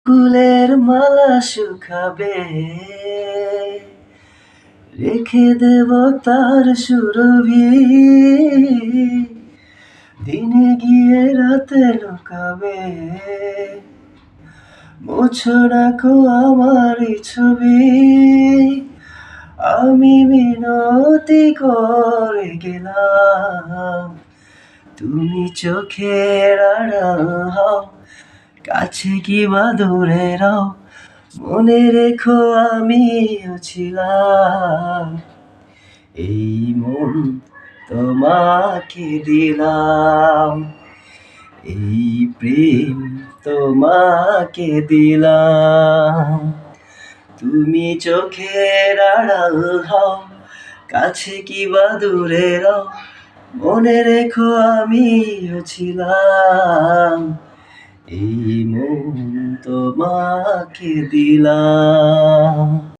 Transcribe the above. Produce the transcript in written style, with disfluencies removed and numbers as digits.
ফুলের মালা শুকাবে, রেখে দেব তার সুরভি। দিনে গিয়ে রাতে লুকাবে, মুছো রাখো আমার এই ছবি। আমি মিনতি করে গেলাম, তুমি চোখের আড়াল হও, কাছে কি বা দূরে রও, মনে রেখো আমিও ছিলাম। এই মন তোমাকে দিলাম, এই প্রেম তোমাকে দিলাম। তুমি চোখের আড়াল হও, কাছে কি বা দূরে রও, মনে রেখো আমিও ছিলাম। এই মন তোমাকে দিলাম।